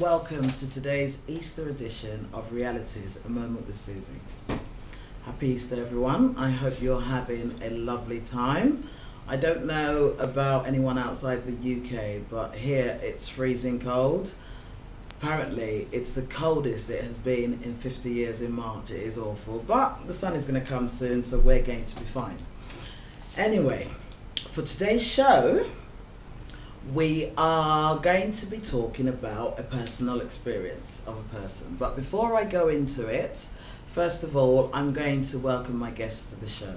welcome to today's Easter edition of Realities, A Moment with Susie. Happy Easter, everyone. I hope you're having a lovely time. I don't know about anyone outside the UK, but here it's freezing cold. Apparently, it's the coldest it has been in 50 years in March. It is awful, but the sun is going to come soon, so we're going to be fine. Anyway, for today's show, we are going to be talking about a personal experience of a person. But before I go into it, first of all, I'm going to welcome my guests to the show.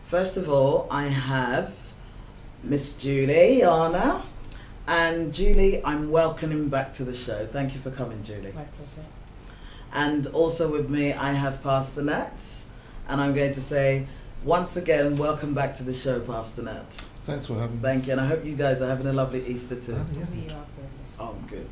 First of all, I have Miss Julie Anna. And Julie, I'm welcoming back to the show. Thank you for coming, Julie. My pleasure. And also with me, I have Pastor Nat. And I'm going to say, once again, welcome back to the show, Pastor Nat. Thanks for having me. Thank you, and I hope you guys are having a lovely Easter too. Yeah. We are good. Oh, good.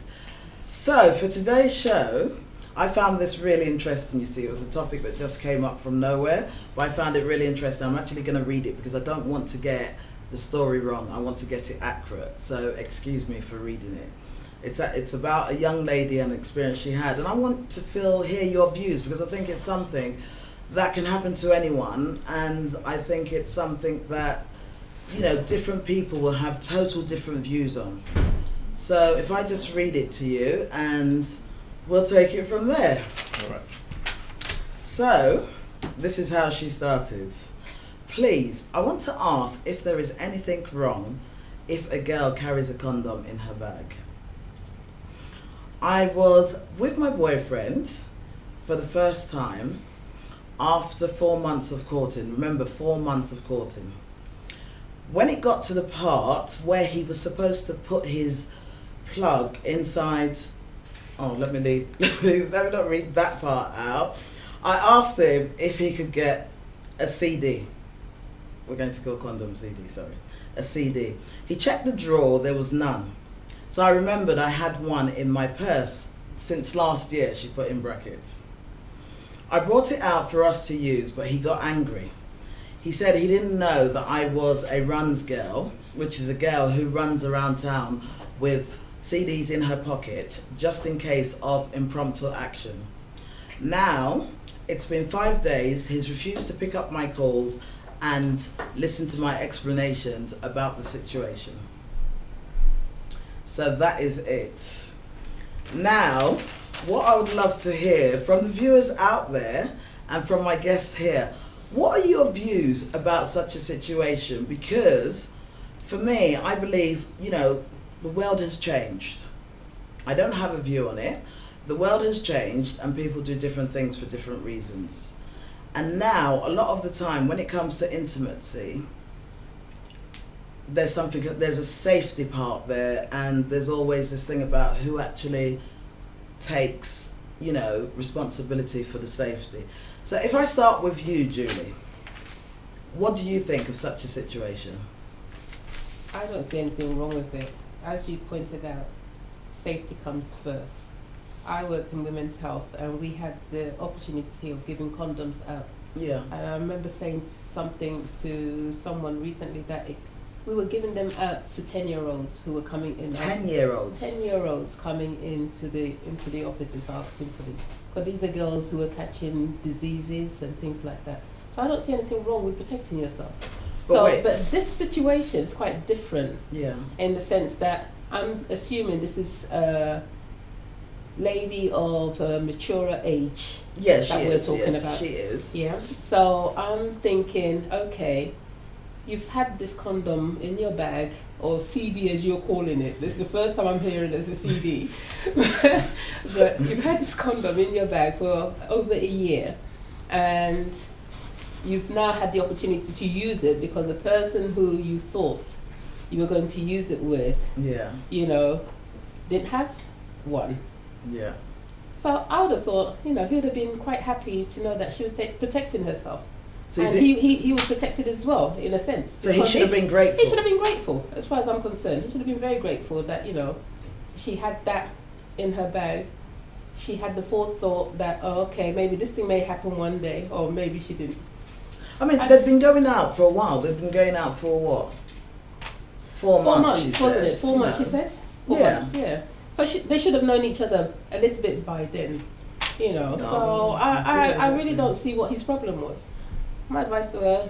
So, for today's show, I found this really interesting, you see. It was a topic that just came up from nowhere, but I found it really interesting. I'm actually going to read it because I don't want to get the story wrong. I want to get it accurate, so excuse me for reading it. It's about a young lady and an experience she had, and I want to hear your views because I think it's something that can happen to anyone, and I think it's something that, you know, different people will have total different views on. So if I just read it to you and we'll take it from there. All right. So this is how she started. Please, I want to ask if there is anything wrong if a girl carries a condom in her bag. I was with my boyfriend for the first time after 4 months of courting. Remember, 4 months of courting. When it got to the part where he was supposed to put his plug inside, let me not read that part out. I asked him if he could get a CD. We're going to call condom CD, sorry. A CD. He checked the drawer, there was none. So I remembered I had one in my purse since last year, she put in brackets. I brought it out for us to use, but he got angry. He said he didn't know that I was a runs girl, which is a girl who runs around town with CDs in her pocket, just in case of impromptu action. Now, it's been 5 days, he's refused to pick up my calls and listen to my explanations about the situation. So that is it. Now, what I would love to hear from the viewers out there and from my guests here, what are your views about such a situation? Because for me, I believe, you know, the world has changed. I don't have a view on it. The world has changed and people do different things for different reasons. And now, a lot of the time, when it comes to intimacy, there's a safety part there, and there's always this thing about who actually takes, you know, responsibility for the safety. So if I start with you, Julie, what do you think of such a situation? I don't see anything wrong with it. As you pointed out, safety comes first. I worked in women's health and we had the opportunity of giving condoms out. Yeah. And I remember saying something to someone recently that we were giving them out to 10-year-olds who were coming in. 10-year-olds? 10-year-olds coming into the offices asking for them. But these are girls who are catching diseases and things like that. So I don't see anything wrong with protecting yourself. But this situation is quite different. Yeah. In the sense that I'm assuming this is a lady of a maturer age. Yes, that she we're is. talking Yes, about. she is. Yeah. So I'm thinking, okay, you've had this condom in your bag, or CD as you're calling it. This is the first time I'm hearing it as a CD. But you've had this condom in your bag for over a year, and you've now had the opportunity to use it because the person who you thought you were going to use it with, Yeah. you know, didn't have one. Yeah. So I would have thought, you know, he would have been quite happy to know that she was protecting herself. So and he was protected as well, in a sense. So he should have been grateful. He should have been grateful, as far as I'm concerned. He should have been very grateful that, you know, she had that in her bag. She had the forethought that, oh, okay, maybe this thing may happen one day, or maybe she didn't. I mean, they've been going out for a while. They've been going out for what? 4 months, she wasn't said. it? 4 months, she said? 4 Yeah. months, yeah. So they should have known each other a little bit by then, you know. So I really don't see what his problem was. My advice to her,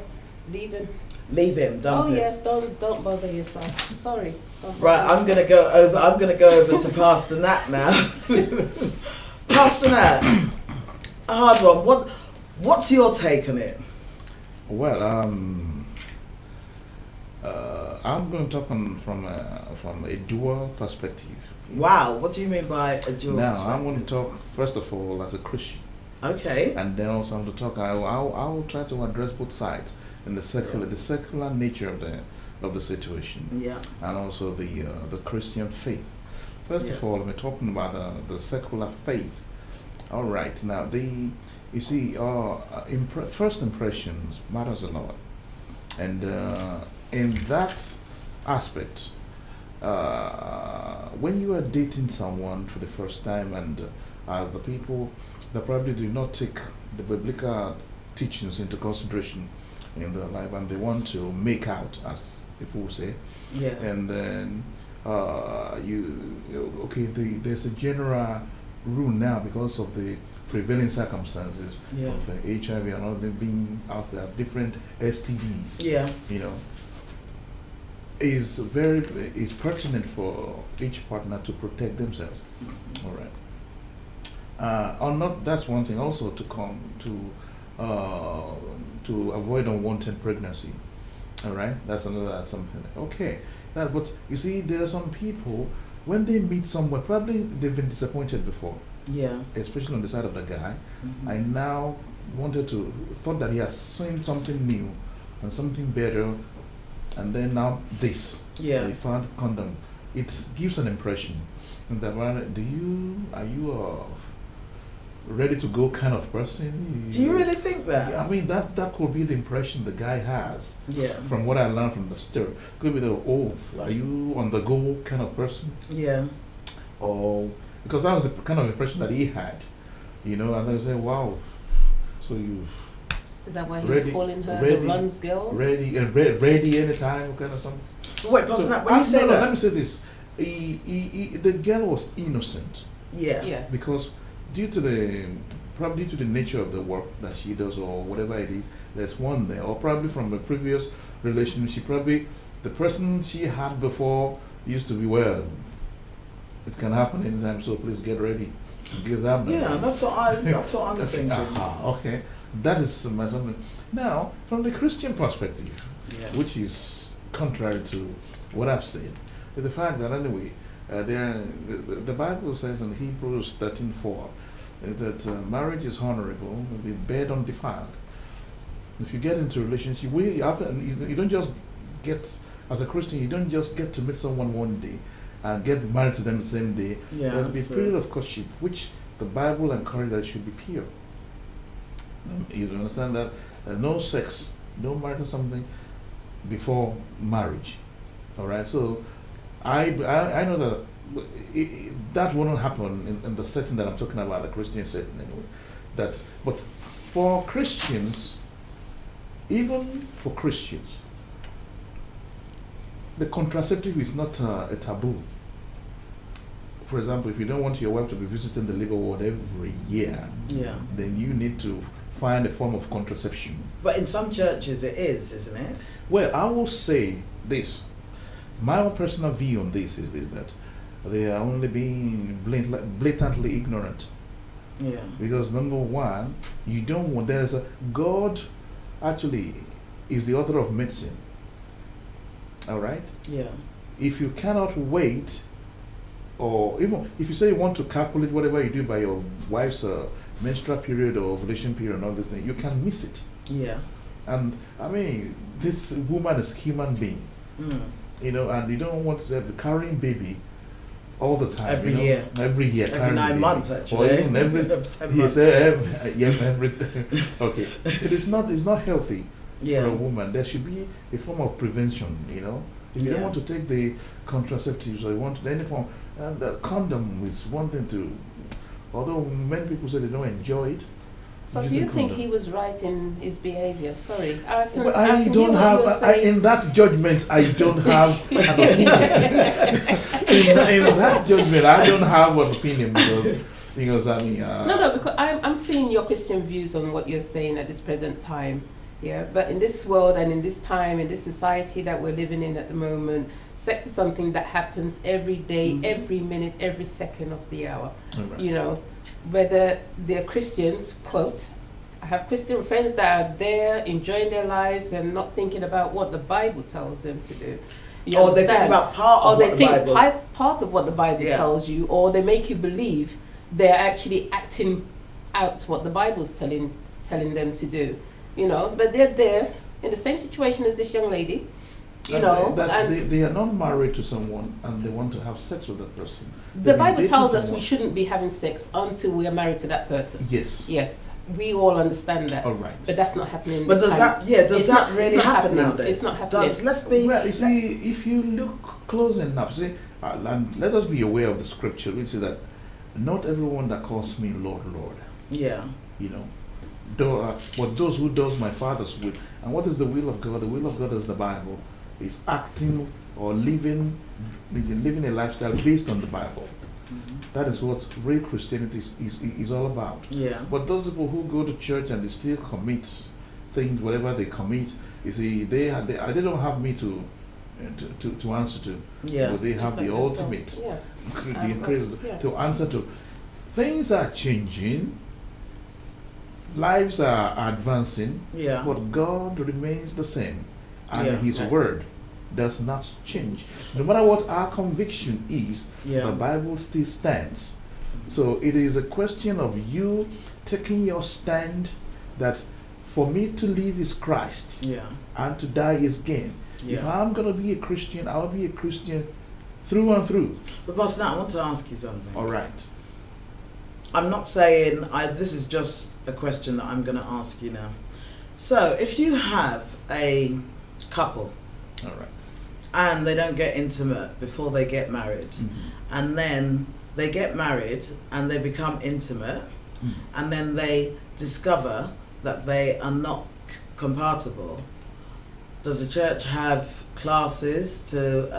leave him. Leave him. Dump him. Yes, don't bother yourself. Sorry. Right, I'm gonna go over to Pastor Nat now. Pastor Nat, a hard one. What's your take on it? Well, I'm going to talk from a dual perspective. Wow, what do you mean by a dual Now, perspective? I'm going to talk first of all as a Christian, Okay. and then also I'm going to talk. I will try to address both sides in the secular nature of the situation, Yeah. and also the Christian faith. First of all, we're talking about the secular faith. All right. Now, you see, first impressions matters a lot, and in that aspect, when you are dating someone for the first time, and the people that probably do not take the biblical teachings into consideration in their life, and they want to make out, as people will say, Yeah. and then there's a general rule now because of the prevailing circumstances Yeah. of HIV and all them being out there, different STDs. Yeah. You know, is pertinent for each partner to protect themselves. All right. Or not. That's one thing. Also, to avoid unwanted pregnancy. All right. That's another something. Okay. But you see, there are some people when they meet someone, probably they've been disappointed before. Yeah. Especially on the side of the guy. Mhm. I now thought that he has seen something new and something better, and then now this. Yeah. They found condom. It gives an impression that are you a ready to go kind of person? Do you really think that? I mean that could be the impression the guy has. Yeah. From what I learned from the story, could be are you on the go kind of person? Yeah. Or because that was the kind of impression that he had, and I say, wow, so you Is that why he was calling her the runs girl? ready anytime, kind of something. Wait, Pastor Nat, when you say that, let me say this: the girl was innocent yeah. Yeah. because probably due to the nature of the work that she does or whatever it is, there's one there, or probably from a previous relationship, probably the person she had before used to be it can happen anytime, so please get ready. Yeah, that's what I was thinking. Okay, that is something. Now, from the Christian perspective, Yeah. which is contrary to what I've said, is the fact that anyway, the Bible says in Hebrews 13:4 that marriage is honorable, the bed undefiled. If you get into a relationship, you don't just get, as a Christian, you don't just get to meet someone one day and get married to them the same day. Yeah, There'll be a that's period true. of courtship, which the Bible encourages that it should be pure. You understand that? No sex, no marital something before marriage. All right. So I know that that wouldn't happen in the setting that I'm talking about, the Christian setting anyway. But for Christians, even for Christians, the contraceptive is not a taboo. For example, if you don't want your wife to be visiting the labor ward every year, Yeah. then you need to find a form of contraception. But in some churches it is, isn't it? Well, I will say this. My own personal view on this is that they are only being blatantly ignorant. Yeah. Because number one, you don't want, God actually is the author of medicine. All right? Yeah. If you cannot wait, or even if you say you want to calculate whatever you do by your wife's menstrual period or ovulation period and all this thing, you can miss it. Yeah. And I mean, this woman is human being, Mm. and you don't want to have the carrying baby all the time. Every year. Every year. Every carrying 9 baby. months, actually. Or even every, Every 10 yes, months. everything. Okay. It's not healthy for a Yeah. woman. There should be a form of prevention, If you don't Yeah. want to take the contraceptives or you want any form, and the condom is one thing to, although many people say they don't enjoy it. So use do you the think condom. he was right in his behavior? Sorry. I can, Well, I I can don't hear what have, you're saying. in that judgment, I don't have an opinion. in that judgment, I don't have an opinion because I mean. No, because I'm seeing your Christian views on what you're saying at this present time. Yeah, but in this world and in this time, in this society that we're living in at the moment, sex is something that happens every day, every minute, every second of the hour. Right. You know, whether they're Christians, quote, I have Christian friends that are there enjoying their lives and not thinking about what the Bible tells them to do. You Or they understand? think about part of what the Bible. Part of what the Bible tells you, or they make you believe they're actually acting out what the Bible's telling them to do. You know, but they're there in the same situation as this young lady. You know, they are not married to someone and they want to have sex with that person. The Bible tells us we shouldn't be having sex until we are married to that person. Yes. Yes, we all understand that. All right. But that's not happening. But does that really happen nowadays? It's not happening. Well, you see, if you look close enough, see, and let us be aware of the scripture. We say that not everyone that calls me Lord, Lord. Yeah. You know, but those who does my Father's will. And what is the will of God? The will of God is the Bible. Is acting or living a lifestyle based on the Bible. That is what real Christianity is all about. Yeah. But those people who go to church and they still commit things, whatever they commit, you see, they don't have me to answer to. Yeah. But they have the ultimate, Yeah. to answer to. Things are changing. Lives are advancing. Yeah. But God remains the same. And Yeah. His word does not change. No matter what our conviction is, Yeah. the Bible still stands. So it is a question of you taking your stand that for me to live is Christ Yeah. and to die is gain. Yeah. If I'm going to be a Christian, I'll be a Christian through and through. But boss, now I want to ask you something. All right. I'm not saying this is just a question that I'm going to ask you now. So if you have a couple All right. and they don't get intimate before they get married, and then they get married and they become intimate, and then they discover that they are not compatible, does the church have classes to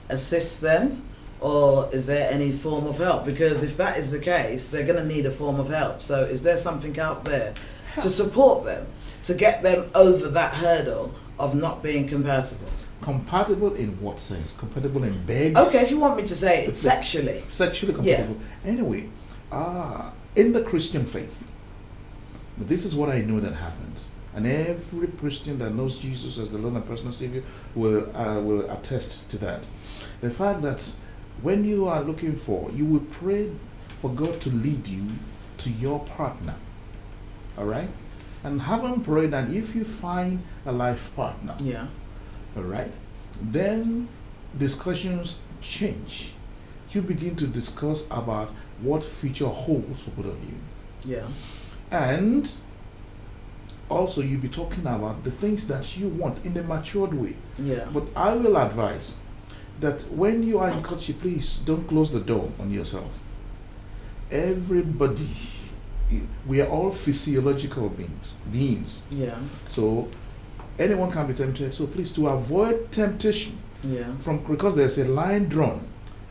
assist them, or is there any form of help? Because if that is the case, they're going to need a form of help. So is there something out there to support them, to get them over that hurdle of not being compatible? Compatible in what sense? Compatible in bed? Okay, if you want me to say it sexually. Sexually compatible. Anyway, in the Christian faith, this is what I know that happens. And every Christian that knows Jesus as the Lord and personal Savior will attest to that. The fact that when you are looking you will pray for God to lead you to your partner. All right? And having prayed, and if you find a life partner, Yeah. all right, then discussions change. You begin to discuss about what future holds for both of you. Yeah. And also you'll be talking about the things that you want in a matured way. Yeah. But I will advise that when you are in courtship, please don't close the door on yourselves. Everybody, we are all physiological beings. Yeah. So anyone can be tempted. So please, to avoid temptation, Yeah. because there's a line drawn,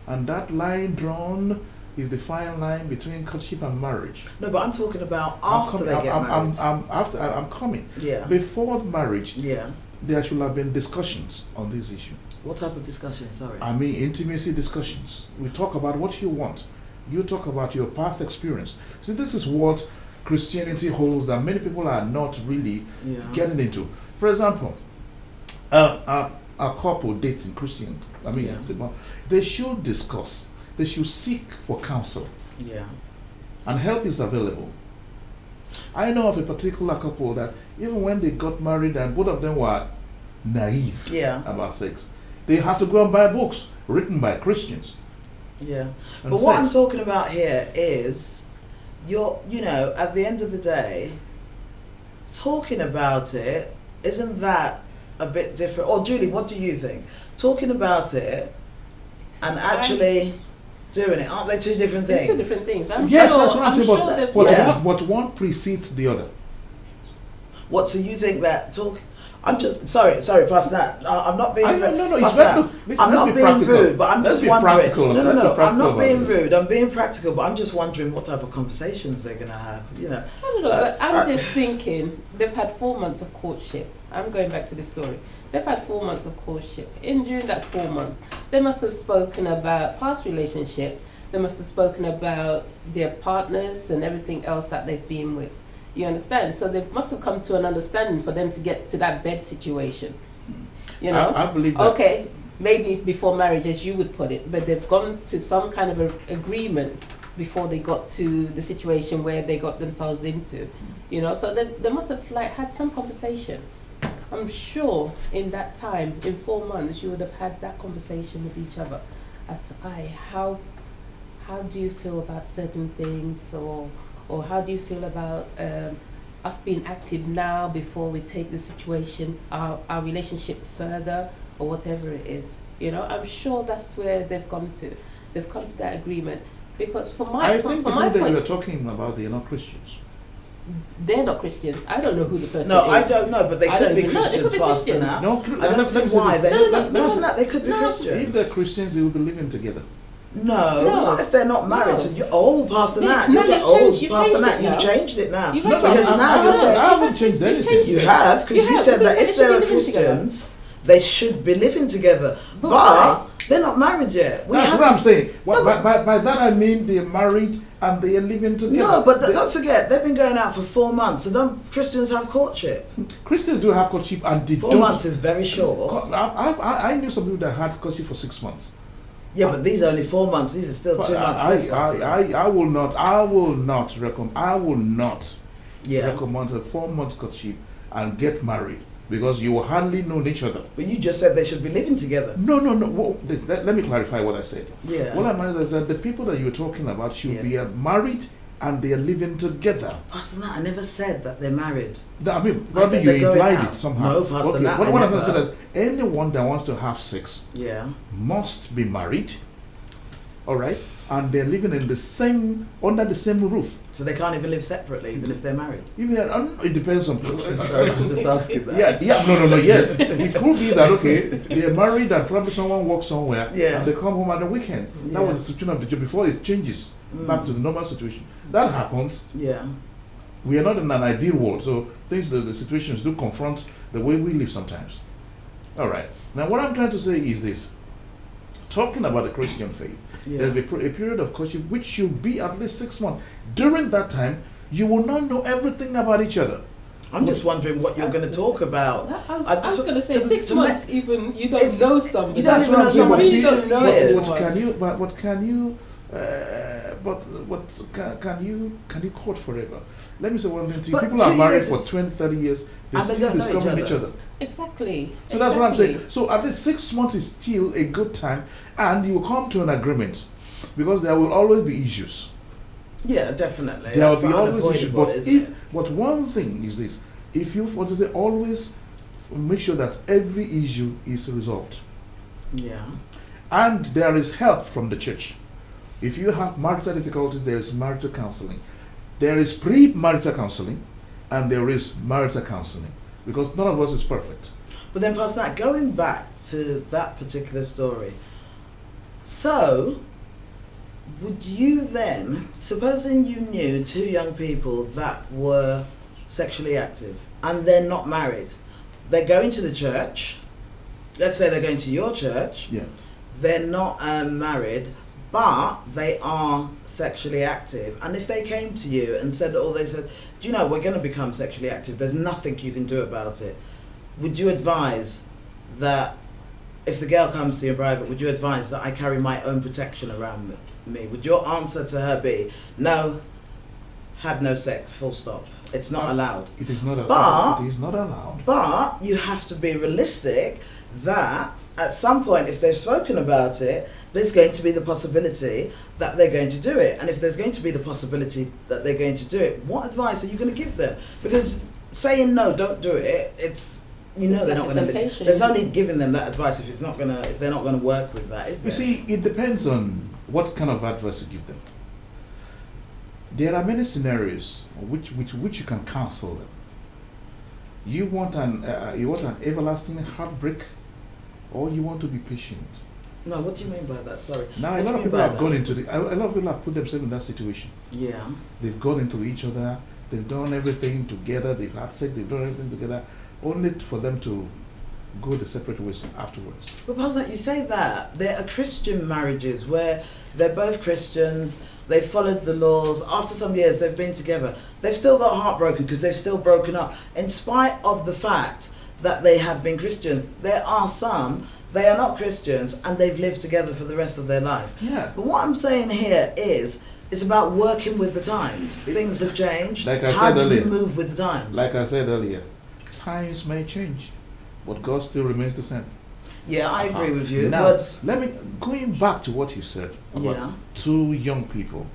and that line drawn is the fine line between courtship and marriage. No, but I'm talking about after they get married. I'm coming. Yeah. Before marriage, Yeah. there should have been discussions on this issue. What type of discussion? Sorry. I mean, intimacy discussions. We talk about what you want. You talk about your past experience. See, this is what Christianity holds that many people are not really getting into. For example, a couple dating Christian, they should discuss. They should seek for counsel. Yeah. And help is available. I know of a particular couple that even when they got married and both of them were naive about sex, they had to go and buy books written by Christians. Yeah. But what I'm talking about here is at the end of the day, talking about it, isn't that a bit different? Or Julie, what do you think? Talking about it and actually doing it, aren't they two different things? Two different things. But one precedes the other. What, so you think that I'm just sorry, Pastor Nat. I'm not being. No. Pastor Nat, I'm not being practical. rude, but I'm Let's just be wondering. practical. No. Let's be I'm practical not being about this. rude. I'm being practical, but I'm just wondering what type of conversations they're gonna have. You know. I don't know, but I'm just thinking they've had 4 months of courtship. I'm going back to the story. They've had 4 months of courtship. During that 4 months, they must have spoken about past relationship. They must have spoken about their partners and everything else that they've been with. You understand? So they must have come to an understanding for them to get to that bed situation. You know? I believe that. Okay, maybe before marriage, as you would put it, but they've gone to some kind of agreement before they got to the situation where they got themselves into. You know, so they must have had some conversation. I'm sure in that time, in 4 months, you would have had that conversation with each other as to how do you feel about certain things, or how do you feel about us being active now before we take the situation, our relationship further, or whatever it is. You know, I'm sure that's where they've come to. They've come to that agreement. Because from my the my people that point, you're talking about, they're not Christians. they're not Christians. I don't know who the person No, is. I don't know, but they I could don't be even know. They Christians, could be Pastor Christians. Nat. No, I don't see why they. They could be No. Christians. If they're Christians, they will be living together. No, No. not if they're not married. No. So Pastor Yeah, Nat, no, you're you've old. changed- you've Pastor changed Nat, it you've now. changed it now. You've Because changed it. now you're saying I haven't changed You've anything. changed you it. have, because You you have, said because that they if should be they were living together. Christians, they should be living together. But But why? they're not married yet. That's what I'm saying. By that I mean they're married and they are living together. No, but don't forget, they've been going out for 4 months. So don't Christians have courtship? Christians do have courtship and they 4 don't. months is very short. I knew some people that had courtship for 6 months. Yeah, but these are only 4 months. These are still 2 months. less, Pastor. I will not Yeah. recommend a 4 month courtship and get married because you will hardly know each other. But you just said they should be living together. No. Let me clarify what I said. Yeah. What I meant is that the people that you're talking about should be married and they are living together. Pastor Nat, I never said that they're married. I mean, I probably said you they're going implied out. it somehow. No, Pastor Nat, I what I'm never. saying is anyone that wants to have sex Yeah. must be married, all right, and they're living in under the same roof. So they can't even live separately, even if they're married. Even it depends on. Sorry, I was just asking that. No. Yes, it could be that they're married and probably someone works somewhere, Yeah. and they come home on the weekend. Yeah. That was the situation of the job before it changes back to the normal situation. That happens. Yeah. We are not in an ideal world, so the situations do confront the way we live sometimes. All right. Now, what I'm trying to say is this: talking about the Christian faith, there'll be a period of courtship which should be at least 6 months. During that time, you will not know everything about each other. I'm just wondering what you're going to talk about. I was going to say to- 6 to months. Even you don't it's- know somebody. you don't That's even what know I'm saying, but somebody. see, You don't know but it. can you court forever? Let me say one thing to you. But People 2 are married years for is- 20, 30 years. They're And they still don't know discovering each each other. other. Exactly. So that's what I'm Exactly. saying. So at least 6 months is still a good time, and you will come to an agreement, because there will always be issues. Yeah, definitely. There will That's be always issues. unavoidable, But isn't it? but one thing is this: if you want to always make sure that every issue is resolved, Yeah. and there is help from the church. If you have marital difficulties, there is marital counseling. There is pre-marital counseling, and there is marital counseling, because none of us is perfect. But then, Pastor Nat, going back to that particular story, so would you then, supposing you knew 2 young people that were sexually active and they're not married, they're going to the church, let's say they're going to your church, Yeah. they're not married, but they are sexually active, and if they came to you and said, they said, do you know, we're going to become sexually active, there's nothing you can do about it, would you advise that if the girl comes to you in private, would you advise that I carry my own protection around me? Would your answer to her be, no, have no sex, full stop, it's not allowed? It is not But- allowed. It is not allowed. But you have to be realistic that at some point, if they've spoken about it, there's going to be the possibility that they're going to do it. And if there's going to be the possibility that they're going to do it, what advice are you going to give them? Because saying no, don't do it, it's, you know, It's they're like not a going to listen. temptation. There's no need giving them that advice if they're not going to work with that, is there? You see, it depends on what kind of advice you give them. There are many scenarios which you can counsel them. You want an everlasting heartbreak, or you want to be patient? No, what do you mean by that? Sorry. Now, What a do lot you of mean people by have that? gone into a lot of people have put themselves in that situation. Yeah. They've gone into each other. They've done everything together. They've had sex. They've done everything together, only for them to go the separate ways afterwards. But Pastor, you say that there are Christian marriages where they're both Christians, they followed the laws. After some years, they've been together. They've still got heartbroken because they've still broken up, in spite of the fact that they have been Christians. There are some, they are not Christians, and they've lived together for the rest of their life. Yeah. But what I'm saying here is, it's about working with the times. Things have changed. Like I How said do earlier. you move with the times? Like I said earlier, times may change, but God still remains the same. Yeah, I agree with you. Now, But going back to what you said about Yeah. two young people,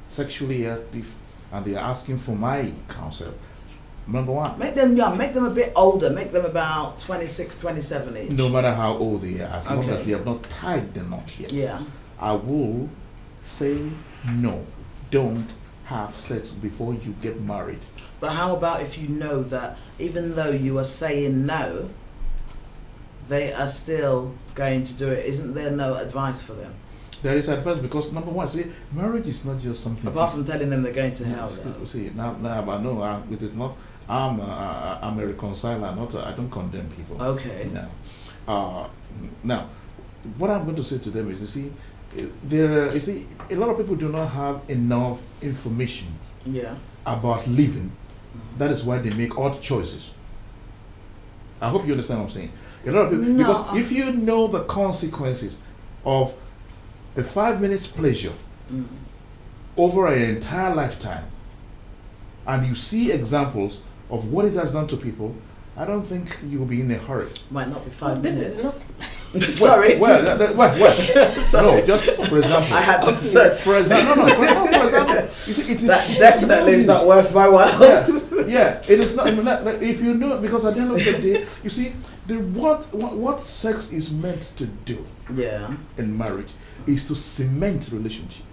sexually active, and they are asking for my counsel. Number one, make them young, make them a bit older, make them about 26, 27 each. no matter how old they are, as long Okay. as they have not tied the knot yet, Yeah. I will say no. Don't have sex before you get married. But how about if you know that even though you are saying no, they are still going to do it? Isn't there no advice for them? There is advice because number one, see, marriage is not just something. Apart from telling them they're going to hell. though. See, now, I know it is not. I'm a reconciler. I don't condemn people. Okay. Now, what I'm going to say to them is, you see, a lot of people do not have enough information Yeah. about living. That is why they make odd choices. I hope you understand what I'm saying. A lot of people, No, because if you know the consequences of a 5 minutes pleasure over an entire lifetime, and you see examples of what it has done to people, I don't think you will be in a hurry. Might not be 5 This minutes. is not. Sorry. Well, Sorry. no, just for example. I had to say. For example, no, for example, you see, it is That definitely is not worth my while. yeah, it is not. I mean, like, if you know, because at the end of the day, you see, what sex is meant to do Yeah. in marriage is to cement relationship.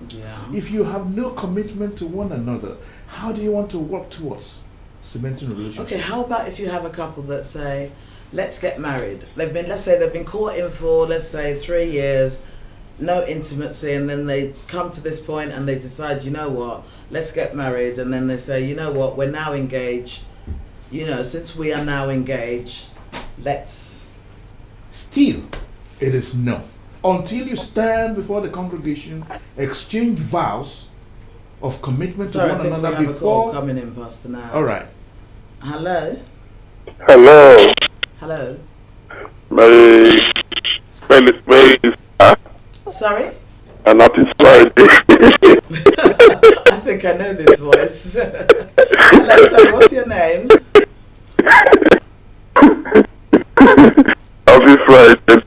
Yeah. If you have no commitment to one another, how do you want to work towards cementing a relationship? Okay, how about if you have a couple that say, let's get married. Let's say they've been courting for, let's say, 3 years, no intimacy, and then they come to this point and they decide, you know what, let's get married, and then they say, you know what, we're now engaged. You know, since we are now engaged, let's... Still, it is no. Until you stand before the congregation, exchange vows of commitment Sorry, I to one think we another have a call before. coming in, Pastor, now. All right. Hello? Hello, Hello? my Sorry? and happy Friday. I think I know this voice. Hello, sorry, what's your name? Happy Friday.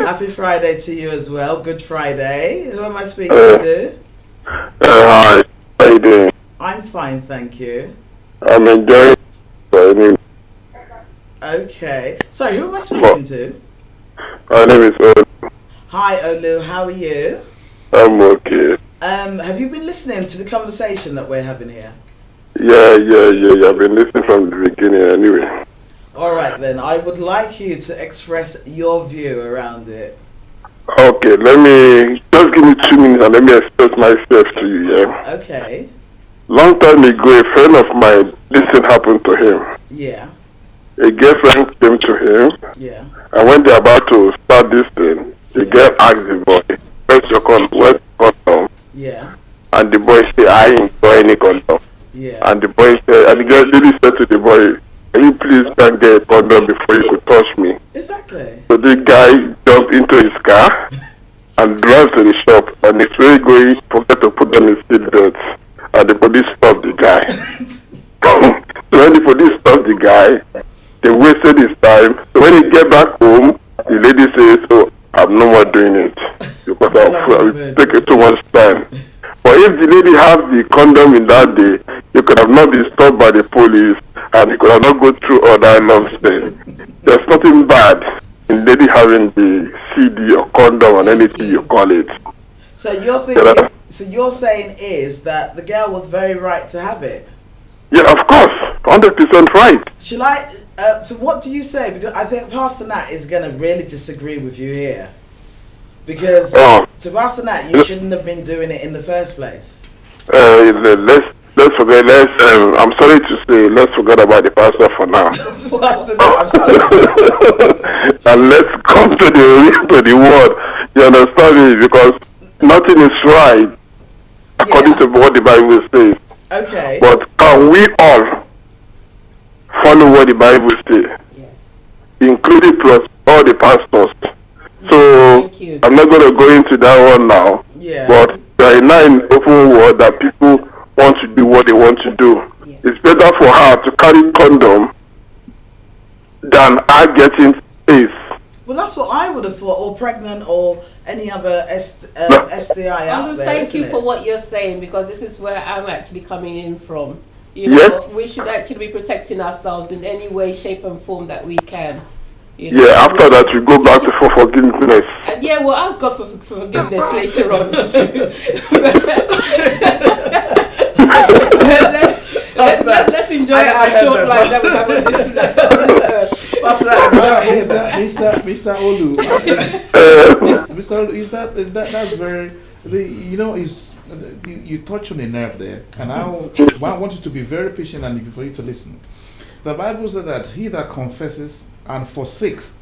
Happy Friday to you as well. Good Friday. Who am I speaking to? Hi, how you doing? I'm fine, thank you. I'm enjoying Friday. Okay. Sorry, who am I speaking to? My name is Olu. Hi, Olu. How are you? I'm okay. Have you been listening to the conversation that we're having here? Yeah. I've been listening from the beginning anyway. All right, then. I would like you to express your view around it. Okay, let me just give me 2 minutes and let me express myself to you. Yeah. Okay. Long time ago, a friend of mine, this thing happened to him. Yeah. A girlfriend came to him, Yeah. and when they're about to start this thing, the girl asked the boy, "Where's your condom?" Yeah. And the boy said, "I ain't got any condom." Yeah. And the boy said, and the girl lady said to the boy, "Can you please go get a condom before you could touch me?" Exactly. So the guy jumped into his car and drove to the shop, and the way going, forget to put on his seatbelt, and the police stopped the guy. So when the police stopped the guy, they wasted his time. So when he get back home, the lady says, "So I'm no more doing it because I've taken too much time." But if the lady had the condom in that day, he could have not been stopped by the police, and he could have not go through all that nonsense. There's nothing bad in lady having the CD or condom or anything you call it. So you're thinking, so you're saying is that the girl was very right to have it? Yeah, of course. 100% right. Shall I? So what do you say? Because I think Pastor Nat is going to really disagree with you here. Because Oh, to Pastor Nat, you shouldn't have been doing it in the first place. let's forget. I'm sorry to say, let's forget about the pastor for now. Pastor Nat, I'm sorry. And let's come to the word. You understand me? Because nothing is right according to what the Bible says. Okay. But can we all follow what the Bible says, including plus all the pastors? So Thank you. I'm not going to go into that one now. Yeah. But there are now in the open world that people want to do what they want to do. Yes. It's better for her to carry condom than her getting AIDS. Well, that's what I would have thought, or pregnant, or any other STI out Andrew, there. thank isn't you it? for what you're saying, because this is where I'm actually coming in from. Yes. We should actually be protecting ourselves in any way, shape, and form that we can. Yeah, after that we go back to forgiveness. And yeah, we'll ask God for forgiveness later on. Let's enjoy our short life that we have on this earth. Pastor Nat, I don't hear that. Mr. Olu, Mr. Olu, that's very, you touch on a nerve there, and I want you to be very patient and for you to listen. The Bible says that he that confesses and forsakes,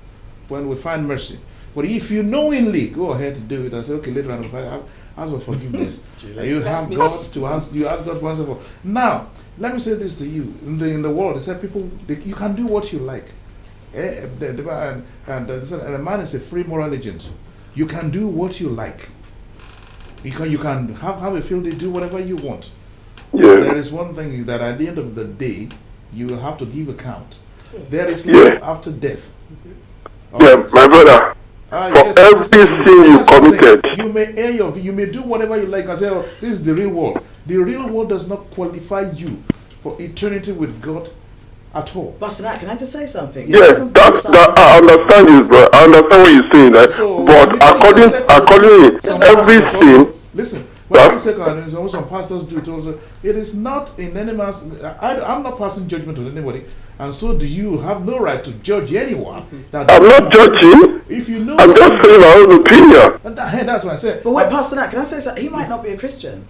when we find mercy. But if you knowingly go ahead and do it and say, okay, later on, ask for forgiveness. You have God to answer. You ask God for answer for. Now, let me say this to you: in the world, they said you can do what you like, and a man is a free moral agent. You can do what you like. You can have a field day, do whatever you want. Yeah. There is one thing is that at the end of the day, you will have to give account. There is life after death. Yeah, my brother. For every sin you committed, you may do whatever you like and say, oh, this is the real world. The real world does not qualify you for eternity with God at all. Pastor Nat, can I just say something? yes, that I understand you, bro. I understand what you're saying. So, but according to every sin, listen. Well, some pastors do it also. It is not in any man's. I'm not passing judgment on anybody, and so do you. Have no right to judge anyone. I'm not judging. If you know, I'm just saying my own opinion. That's what I said. But wait, Pastor Nat, can I say something? He might not be a Christian.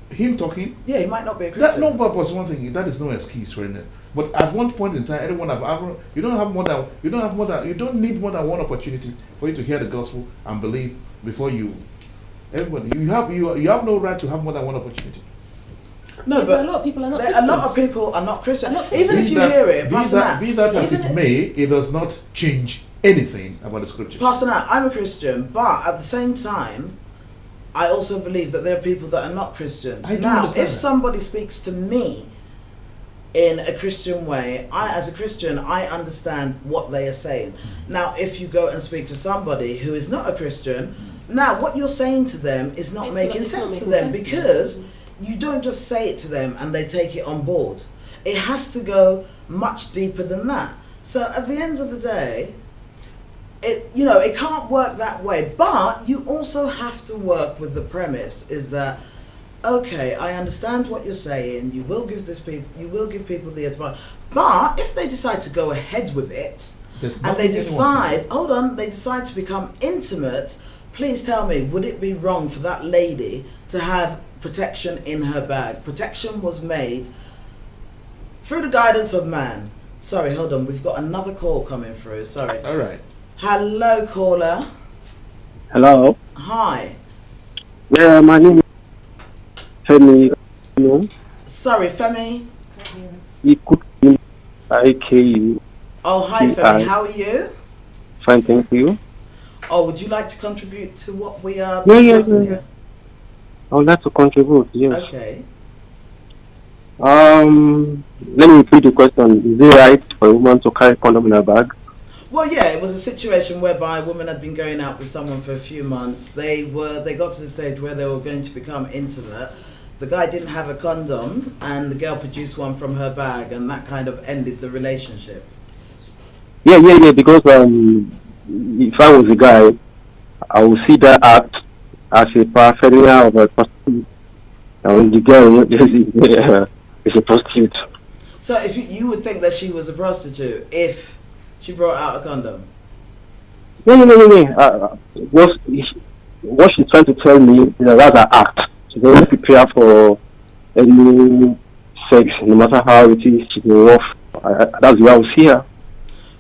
Him talking. Yeah, he might not be a Christian. But one thing, that is no excuse for it. But at one point in time, you don't need more than one opportunity for you to hear the gospel and believe before you. Everybody, you have no right to have more than one opportunity. No, but a lot of people are not. A lot of people are not Christian. Not Even if you hear it, Pastor Nat, be that as it may, it does not change anything about the scripture. Pastor Nat, I'm a Christian, but at the same time, I also believe that there are people that are not Christians. Now, if somebody speaks to me in a Christian way, as a Christian, I understand what they are saying. Now, if you go and speak to somebody who is not a Christian, now what you're saying to them is not making sense to them, because you don't just say it to them and they take it on board. It has to go much deeper than that. So at the end of the day, it can't work that way. But you also have to work with the premise is that, okay, I understand what you're saying. You will give people the advice. But if they decide to go ahead with it, and they decide to become intimate, please tell me, would it be wrong for that lady to have protection in her bag? Protection was made through the guidance of man. Sorry, hold on. We've got another call coming through. Sorry. All right. Hello, caller. Hello. Hi. Yeah, my name is Femi. Sorry, Femi. IKU. Oh, hi, Femi. How are you? Fine, thank you. Oh, would you like to contribute to what we are discussing here? I would like to contribute, yes. Okay. Let me repeat the question. Is it right for a woman to carry condom in her bag? Well, yeah, it was a situation whereby a woman had been going out with someone for a few months. They got to the stage where they were going to become intimate. The guy didn't have a condom, and the girl produced one from her bag, and that kind of ended the relationship. Yeah, because if I was a guy, I would see that act as a paraphernalia of a prostitute. And the girl is a prostitute. So if you would think that she was a prostitute if she brought out a condom? No. What she's trying to tell me is that that's an act. She's only prepared for any sex, no matter how it is. She can rough. That's the way I will see her.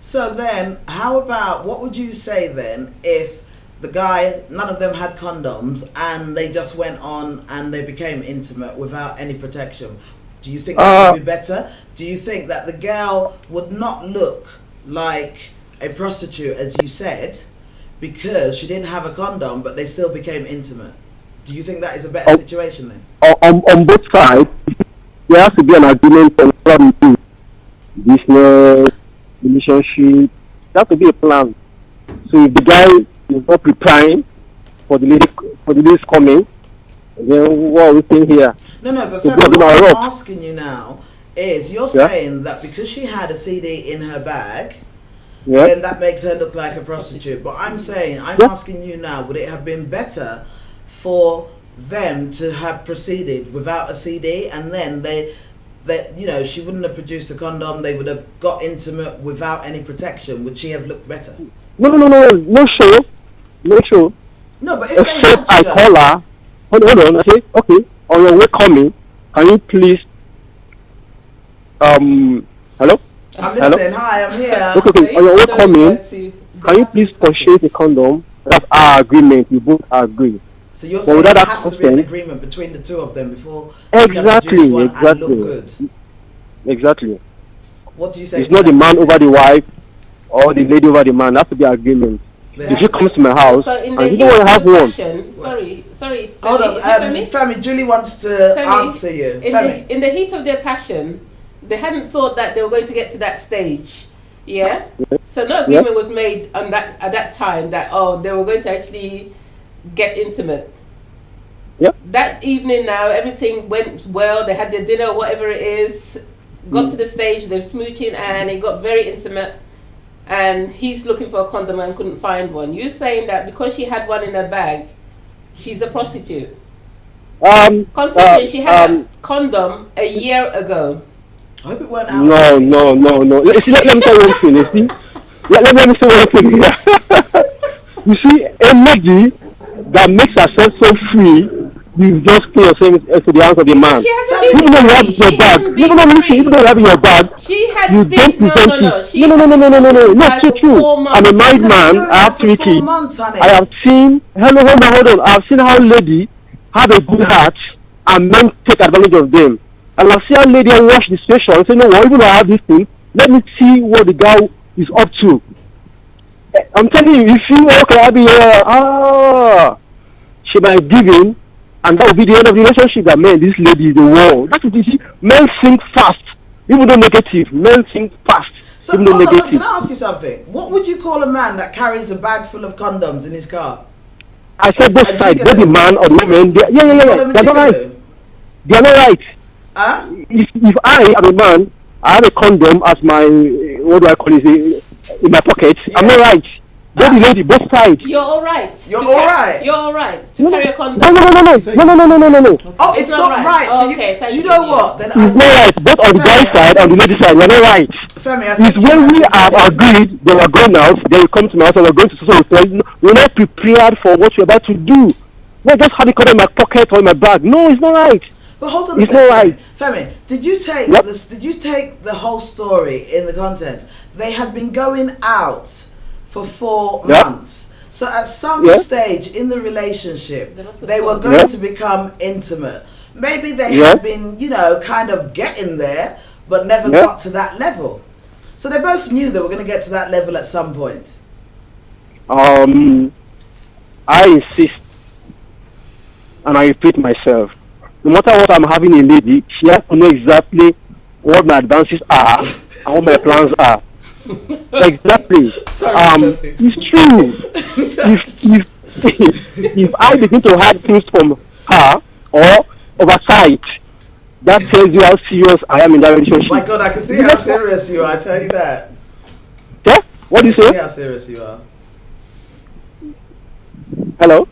So then, how about, what would you say then if the guy, none of them had condoms and they just went on and they became intimate without any protection? Do you think that would be better? Do you think that the girl would not look like a prostitute, as you said, because she didn't have a condom, but they still became intimate? Do you think that is a better situation then? On both sides, there has to be an agreement on what we do. Business, relationship, there has to be a plan. So if the guy is not preparing for the lady's coming, then what are we saying here? No, but Femi, what I'm asking you now is, you're saying that because she had a CD in her bag, then that makes her look like a prostitute. But I'm saying, I'm asking you now, would it have been better for them to have proceeded without a CD, and then they you know, she wouldn't have produced a condom, they would have got intimate without any protection? Would she have looked better? No, sure. No, but if except they had I call her, hold on, I say, okay, on your way coming, can you please, hello? I'm listening. Hi, I'm here. Okay, on your way coming, can you please purchase a condom? That's our agreement, we both agree. So you're saying there has to be an agreement between the two of them before exactly. Look good. Exactly. What do you say? It's not the man over the wife or the lady over the man. There has to be agreement. If she comes to my house and you don't want to have one. Sorry. Hold on, Femi, Julie wants to answer you. In the heat of their passion, they hadn't thought that they were going to get to that stage. Yeah? So no agreement was made on that at that time that they were going to actually get intimate. That evening now, everything went well. They had their dinner, whatever it is. Got to the stage, they're smooching, and it got very intimate. And he's looking for a condom and couldn't find one. You're saying that because she had one in her bag, she's a prostitute. Considering she had a condom a year ago. I hope it weren't out. No. Let me tell you one thing. You see, let me say one thing. You see, a lady that makes herself so free, you just put yourself into the hands of the man. Even though you have your bag, even though you have your bag, she had you been, don't present it. No. Not true. I'm a married man. I have 3 kids. I have seen. Hold on. I have seen how lady have a good heart and men take advantage of them. And I see a lady watch the situation and say, no, even though I have this thing, let me see what the guy is up to. I'm telling you, if you I'll be she might give in, and that will be the end of the relationship. That man, this lady is the world. That's what you see. Men think fast, even though negative. Men think fast, so, even though negative. Can I ask you something? What would you call a man that carries a bag full of condoms in his car? I said both sides, both the man or the woman. They're not right. They are not right. If I am a man, I have a condom as my in my pocket. I'm not right. Both sides. You're all right. You're all right. You're all right to carry a condom. No. Oh, it's not right. Oh, okay, do you know what? Then it's not right. Both on the guy side and the lady side. You're not right. Femi, it's when we have agreed they were going out, they will come to my house and we're going to social hotel. We're not prepared for what we're about to do. We just have it in my pocket or in my bag. No, it's not right. But hold on a second. It's not right. Femi, did you take this? Did you take the whole story in the context? They had been going out for 4 months. So at some stage in the relationship, they were going to become intimate. Maybe they had been, kind of getting there, but never got to that level. So they both knew they were going to get to that level at some point. I insist, and I repeat myself. No matter what I'm having a lady, she has to know exactly what my advances are and what my plans are. Exactly. It's true. If I begin to hide things from her or oversight, that tells you how serious I am in that relationship. My God, I can see how serious you are. I tell you that. Yeah? What do you say? I can see how serious you are. Hello.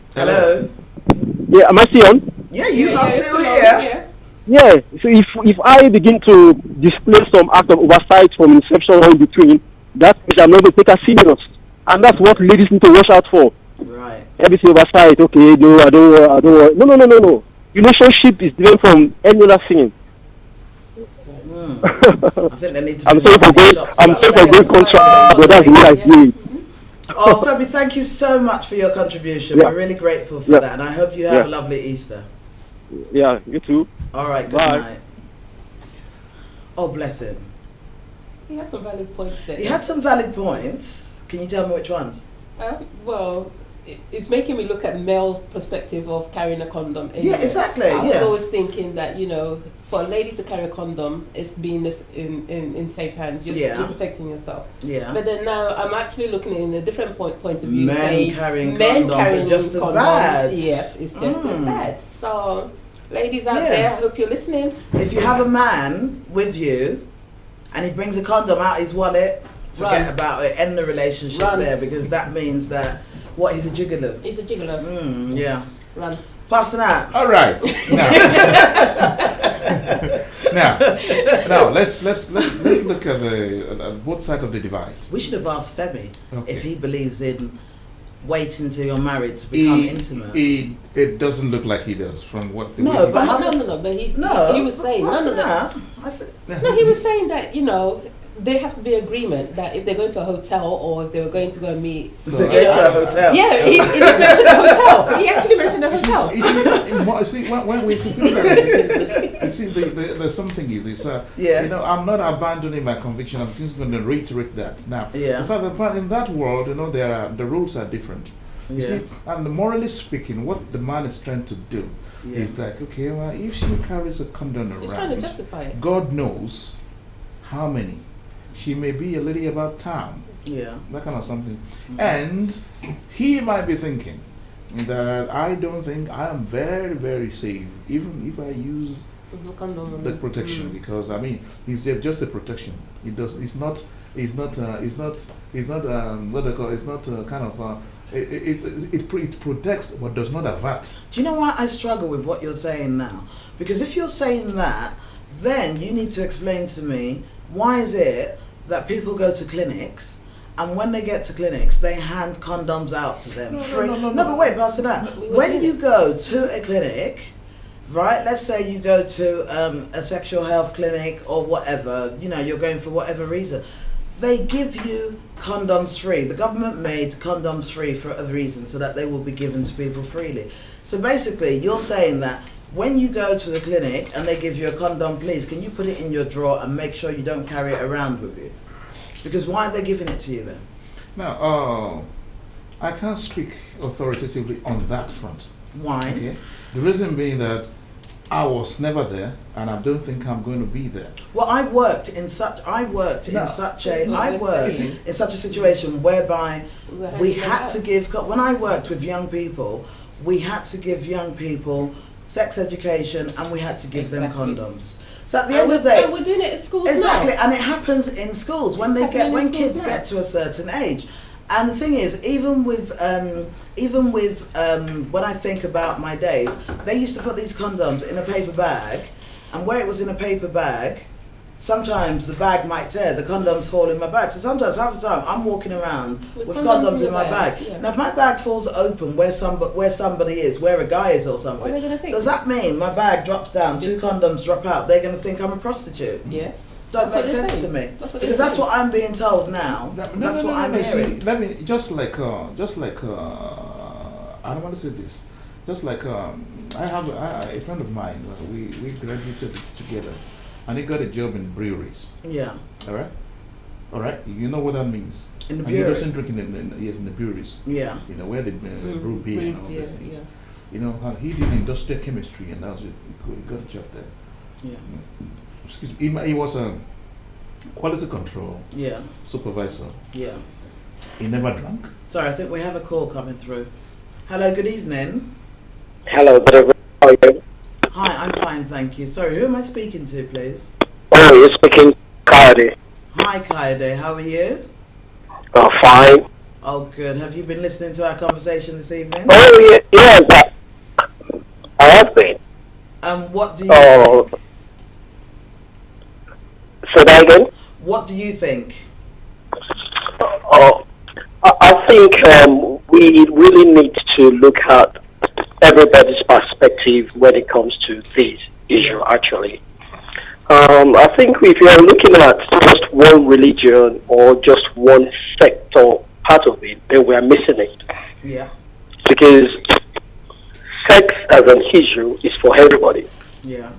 Yeah, am I still on? Yeah, you are still here. Yeah. So if I begin to display some act of oversight from inception or in between, that means I'm not going to take her serious, and that's what ladies need to watch out for. Right. Everything oversight. Okay, no, I don't. No, no, no, no, no. Relationship is different from any other thing. I think they need to I'm be sorry more for going. shops I'm about sorry for that. going contract, but that's the way I see it. Oh, Femi, thank you so much for your contribution. Yeah. We're really grateful for Yeah. that, and I hope you have a Yeah. lovely Easter. Yeah, you too. All right, good Bye. night. Oh, bless him. He had some valid points there. He had some valid points. Can you tell me which ones? Well, it's making me look at male perspective of carrying a condom. Yeah, exactly. I was Yeah. always thinking that, for a lady to carry a condom, it's being in safe hands. You're protecting yourself. Yeah. But then now I'm actually looking at it in a different point of view. Men saying carrying men condoms carrying are just as condoms, bad. Yes, it's just as bad. So, ladies out Yeah. there, I hope you're listening. If you have a man with you and he brings a condom out his wallet, forget Run. about it, end the relationship Run. there, because that means that, he's a gigolo. It's a gigolo. Yeah. Run. Pastor Nat. All right. Now, let's look at both sides of the divide. We should have asked Femi Okay. if he believes in waiting until you're married to become intimate. It doesn't look like he does from what the No, way he- but No. But he was saying Pastor none of that. Nat, I think, No, he was saying that they have to be agreement that if they're going to a hotel or if they were going to go and meet. if they go to a hotel. Yeah, he mentioned a hotel. He actually mentioned a hotel. When we see, there's something is this. Yeah. I'm not abandoning my conviction. I'm just going to reiterate that. Now, Yeah. in fact, in that world, the rules are different. You Yeah. see, and morally speaking, what the man is trying to do Yeah. is like, okay, well, if she carries a condom He's trying to around, justify it. God knows how many. She may be a lady about town, Yeah. that kind of something. And he might be thinking that I don't think I am very, very safe, even if I use Condom. the protection, because I mean, it's just a protection. It does. It's not. What they call. It's not kind of. It protects but does not avert. Do you know why I struggle with what you're saying now? Because if you're saying that, then you need to explain to me, why is it that people go to clinics and when they get to clinics they hand condoms out to them free? No, but wait, Pastor that. When you go to a clinic, right, let's say you go to a sexual health clinic or whatever, you're going for whatever reason, they give you condoms free. The government made condoms free for a reason, so that they will be given to people freely. So basically, you're saying that when you go to the clinic and they give you a condom, please, can you put it in your drawer and make sure you don't carry it around with you? Because why are they giving it to you then? Now, I can't speak authoritatively on that front. Why? Okay. The reason being that I was never there, and I don't think I'm going to be there. Well, I worked in such a situation whereby we had to give, when I worked with young people, we had to give young people sex education and we had to give them condoms. So at the end of the day, and we're doing it at schools exactly, now. and it happens in schools when kids get to a certain age. And the thing is, even with when I think about my days, they used to put these condoms in a paper bag, and where it was in a paper bag, sometimes the bag might tear, the condoms fall in my bag. So sometimes, half the time, I'm walking around with condoms in my bag. Yeah. Now, if my bag falls open where somebody is, where a guy is or something, What are they gonna think? does that mean my bag drops down, 2 condoms drop out, they're going to think I'm a prostitute? Yes. Don't That's make what they're sense to saying. me. That's what Because they're that's what I'm being told now. That's what I'm hearing. See, let me just like I don't want to say this. Just like I have a friend of mine. We graduated together, and he got a job in breweries. Yeah. All right. You know what that means. In the and he brewery. doesn't drink in the breweries. Yeah. Where they brew beer and all those things. Yeah. He did industrial chemistry, and that was it. He got a job there. Yeah. Excuse me. He was a quality control Yeah. supervisor. Yeah. He never drank. Sorry, I think we have a call coming through. Hello, good evening. Hello, brother. How are you? Hi, I'm fine, thank you. Sorry, who am I speaking to, please? Oh, you're speaking Kari. Hi, Kaide, how are you? Oh, fine. Oh, good. Have you been listening to our conversation this evening? Oh, yes, I have been. What do you Oh, think? say that again. What do you think? Oh, I think we really need to look at everybody's perspective when it comes to this issue, actually. I think if you are looking at just one religion or just one sector part of it, then we are missing it. Yeah. Because sex as an issue is for everybody. Yeah.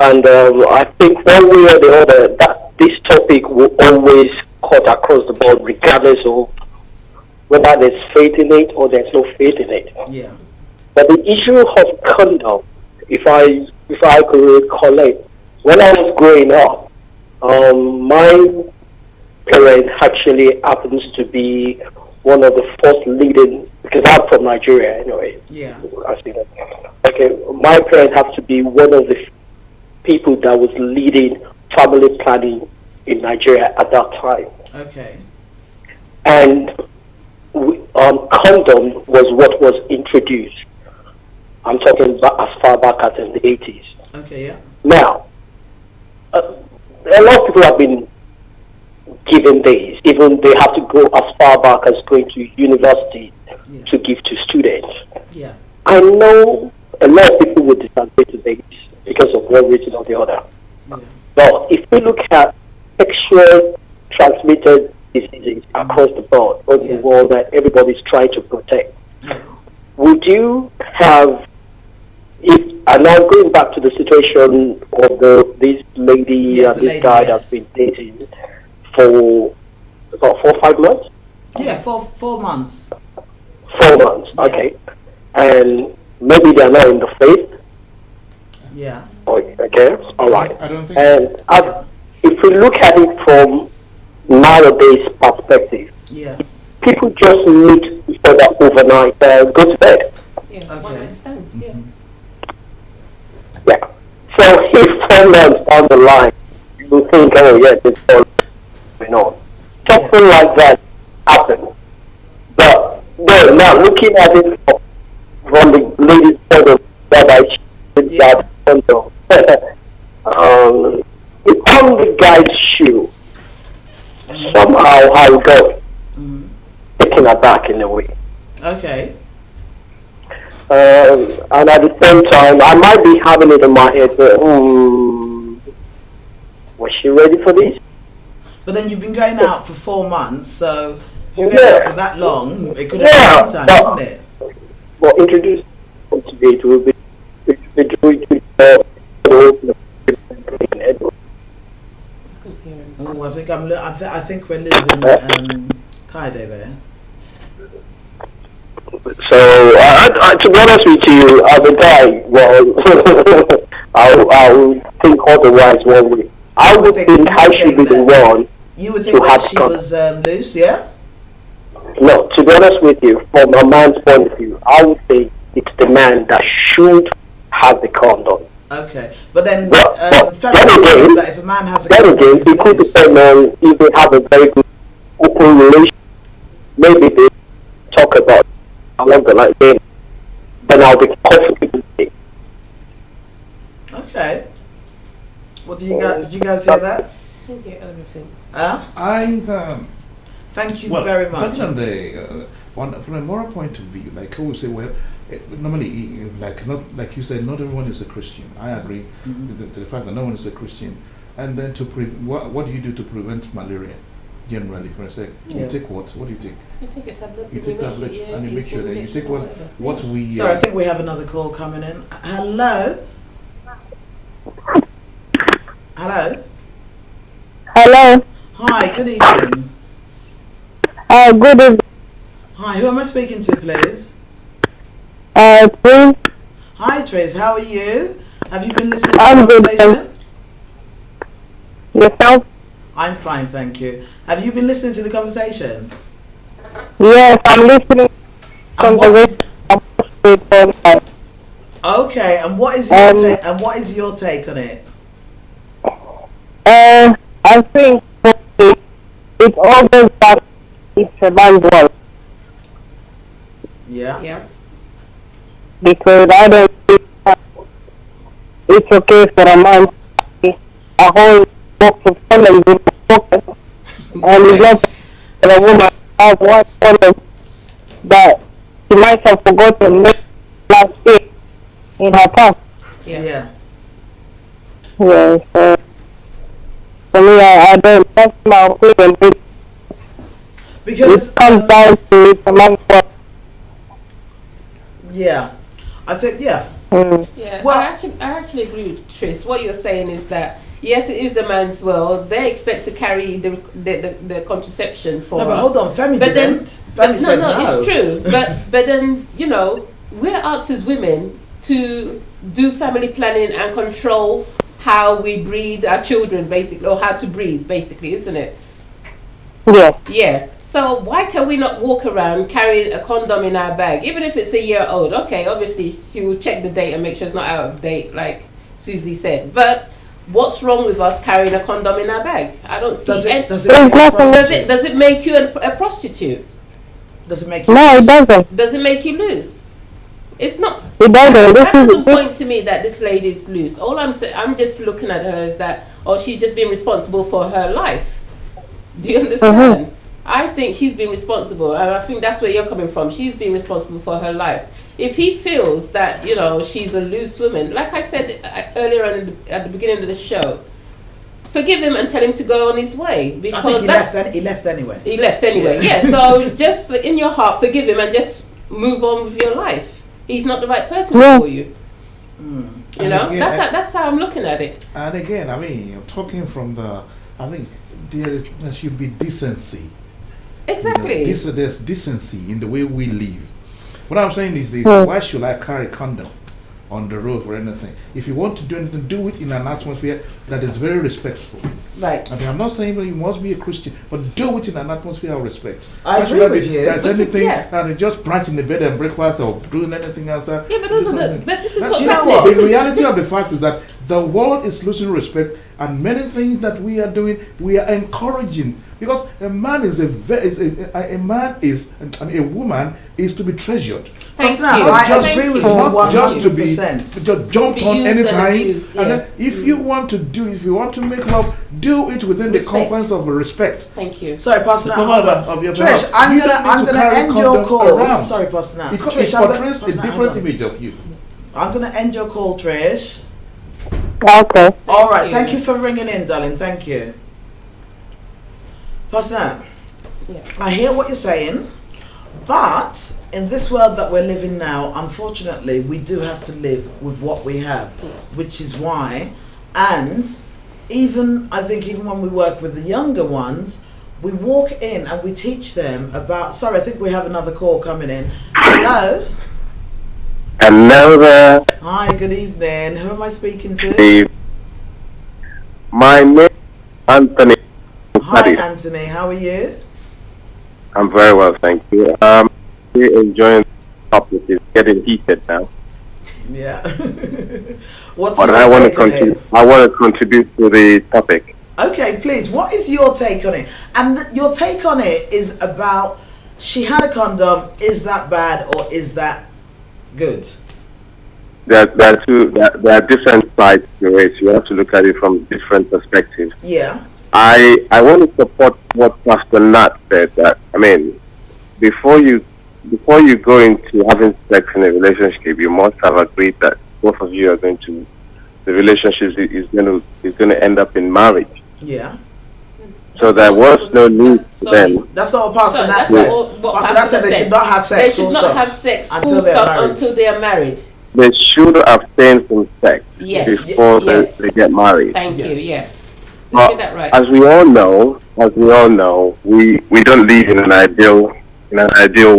And I think one way or the other, that this topic will always cut across the board, regardless of whether there's faith in it or there's no faith in it. Yeah. But the issue of condom, if I could recollect, when I was growing up, my parent actually happens to be one of the first leading, because I'm from Nigeria anyway. Yeah. Okay, my parent has to be one of the people that was leading family planning in Nigeria at that time. Okay. And condom was what was introduced. I'm talking about as far back as in the 80s. Okay, yeah. Now, a lot of people have been given these, even they have to go as far back as going to university Yeah. to give to students. Yeah. I know a lot of people would disagree to this because of one reason or the other. Yeah. But if we look at sexual transmitted diseases across the board, all the Yeah. world that everybody's trying to protect, Yeah. would you have, if, and now going back to the situation of this lady Yeah, and the this lady, guy yes. that's been dating for about 4 or 5 months? Yeah, for 4 months. 4 months, Yeah. okay. And maybe they're not in the faith. Yeah. Okay, all right. I don't think. And if we look at it from nowadays perspective, Yeah. people just meet each other overnight and go to bed. Yeah, Okay. one night stands. Yeah. Yeah. So if 4 months down the line, you think, oh yeah, this is all going on. Something like that happened. But then now looking at it from the lady's point of view, that I did Yeah. that condom. It on the guy's shoe. Somehow I got Mm. taken aback in a way. Okay. And at the same time, I might be having it in my head, but, was she ready for this? But then you've been going out for 4 months, so if you're Yeah. going out for that long, it could have Yeah, been time, but- couldn't it? Well, introduce to it will be Couldn't hear him. Oh, I think I think we're losing Kaide there. So, to be honest with you, as a guy, well, I would think otherwise one way. I would think I should be the one. You would To think that have she con- was loose, yeah? No, to be honest with you, from a man's point of view, I would say it's the man that should have the condom. Okay, but then But then feminism again- says that if a man has a Then condom, again, it's it could loose. depend on if they have a very good open relationship. Maybe they talk about along the line. Then I'll be comfortable with it. Okay. What do you guys? Did you guys hear that? I didn't get everything. Thank you Well, very much. touch on the from a moral point of view, like I would say, well, normally, like you said, not everyone is a Christian. I agree to the fact that no one is a Christian. And then what do you do to prevent malaria? Generally, for a sec, Yeah. you take what? What do you take? You take your tablets. You and take make tablets sure, and you make sure that you injection take or what whatever. we. Sorry, I think we have another call coming in. Hello. Hello. Hello. Hi. Good evening. Good evening. Hi. Who am I speaking to, please? Please. Hi, Trace. How are you? Have you been listening to I'm the good, conversation? Yourself? I'm fine, thank you. Have you been listening to the conversation? Yes, I'm listening. And what is, Conversation. okay, and what is your take? And what is your take on it? I think it all goes back. It's a man's world Yeah. Yeah. because I don't think it's okay for a man to carry a whole box of condoms in his pocket, and it's not for a woman to have one condom that she might have forgotten maybe last year in her past. Yeah. Yeah, so for me, I don't. That's my opinion. Because It comes down to it's a man's fault. yeah, I think yeah. Yeah, Well- I actually agree with Tris. What you're saying is that yes, it is a man's world. They expect to carry the contraception for No, but us. hold on, Femi But then- didn't. Femi said no. it's true. But then we're asked as women to do family planning and control how we breed our children, basically, or how to breed, basically, isn't it? Yeah. Yeah. So why can we not walk around carrying a condom in our bag, even if it's a year old? Okay, obviously she will check the date and make sure it's not out of date, like Susie said. But what's wrong with us carrying a condom in our bag? I don't see. Does it Does Does it make you a prostitute? Does it make you No, it doesn't. Does it make you loose? It's not. It doesn't. That doesn't This is point to me that this lady is loose. All I'm saying, I'm just looking at her as that, she's just being responsible for her life. Do you understand? I think she's been responsible, and I think that's where you're coming from. She's been responsible for her life. If he feels that she's a loose woman, like I said earlier at the beginning of the show, forgive him and tell him to go on his way, because I think he left anyway. He left anyway. Yeah. So just in your heart, forgive him and just move on with your life. He's not the right person for you. You know, again, that's how I'm looking at it. And again, I mean, talking from there should be decency. Exactly. There's decency in the way we live. What I'm saying is this: why should I carry condom on the road or anything? If you want to do anything, do it in an atmosphere that is very respectful. Right. I mean, I'm not saying that you must be a Christian, but do it in an atmosphere of respect. I Why should agree with be- you. There's Which is- anything yeah. and just branch in the bed and breakfast or doing anything else. Yeah, but those are but this is That's- what's you know happening. what? This The is- reality this- of the fact is that the world is losing respect, and many things that we are doing, we are encouraging. Because a man is a woman is to be treasured. Thank Now, you. I Thank agree with you. you Not just to be 100%. just jumped To be on used and anytime. abused, And yeah. then if you want to make love, do it within the Respect. confines of respect. Thank you. Sorry, Pastor Nat, Come hold on, on. of your Trish, behalf. I'm You gonna don't need to carry end your condom call. around. Sorry, Pastor Nat. It Trish, portrays a Pastor Nat, different hold on. image of you. I'm gonna end your call, Trish. okay. All right, you. thank you for ringing in, darling. Thank you. Pastor Nat, Yeah. I hear what you're saying, but in this world that we're living now, unfortunately, we do have to live with what we have, which is why, and I think even when we work with the younger ones, we walk in and we teach them about, sorry, I think we have another call coming in. Hello? Hello there, Hi, good evening. Who am I speaking to? Steve. My name is Anthony. Hi, Anthony. How are you? I'm very well, thank you. Really enjoying the topic. It's getting heated now. Yeah. What's But your I want take on it? to contribute to the topic. Okay, please. What is your take on it? And your take on it is about she had a condom. Is that bad or is that good? There are different sides to it. You have to look at it from different perspectives. Yeah. I want to support what Pastor Nat said. That I mean, before you go into having sex in a relationship, you must have agreed that both of you are going to, the relationship is going to end up in marriage. Yeah. So there was no need then. That's not what Pastor Nat That's said. not what Pastor Nat Pastor said they said. should not have They sex. should full not stop. have sex Until full they're stop married. until they are married. They should abstain from sex Yes. before Yes. they get married. Thank Yeah. you. Yeah. But Get that right. as we all know, we don't live in an ideal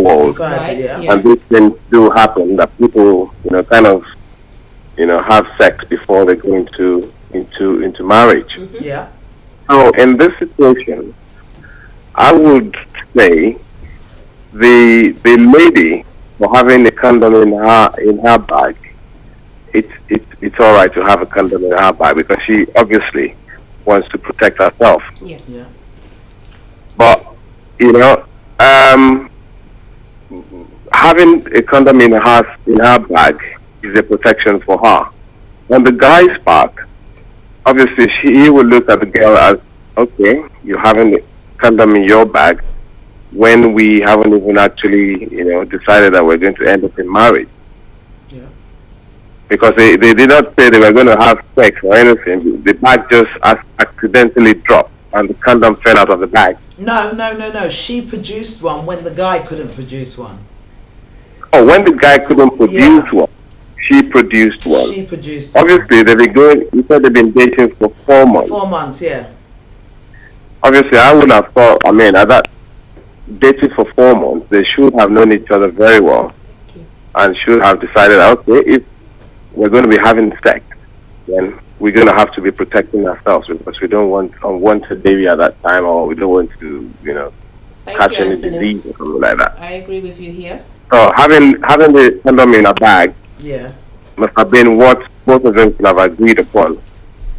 world. Society, Right, yeah. yeah. And these things do happen, that people, kind of, have sex before they go into marriage. Mm-hmm. Yeah. So in this situation, I would say the lady, for having a condom in her bag, it's all right to have a condom in her bag because she obviously wants to protect herself. Yes. Yeah. But having a condom in her bag is a protection for her. on the guy's part, obviously he will look at the girl as, okay, you haven't condom in your bag when we haven't even actually, decided that we're going to end up in marriage. Yeah. Because they did not say they were going to have sex or anything. The bag just accidentally dropped and the condom fell out of the bag. No. She produced one when the guy couldn't produce one. Oh, when the guy couldn't produce one, she produced one. She produced one. Obviously, they've been going, you said they've been dating for 4 months. 4 months, yeah. Obviously, I would have thought, at that dating for 4 months, they should have known each other very well and should have decided, okay, if we're going to be having sex, then we're going to have to be protecting ourselves because we don't want unwanted baby at that time, or we don't want to, catch any disease or something like that. I agree with you here. So having the condom in a bag must have been what both of them could have agreed upon.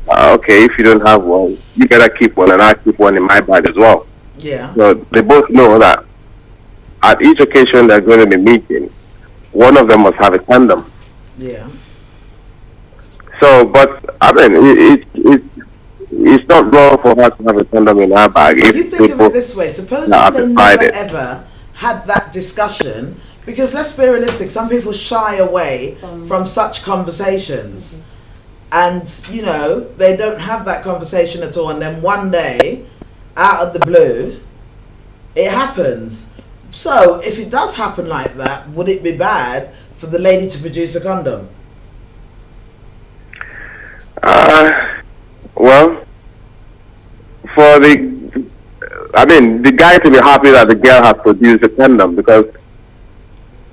Okay, if you don't have one, you better keep one, and I'll keep one in my bag as well. Yeah. So they both know that at each occasion they're going to be meeting, one of them must have a condom. Yeah. So, but it's not wrong for her to have a condom in her bag. You think of it this way: suppose they never ever had that discussion, because let's be realistic. Some people shy away from such conversations, and they don't have that conversation at all. And then one day, out of the blue, it happens. So, if it does happen like that, would it be bad for the lady to produce a condom? Well, for the guy to be happy that the girl has produced a condom, because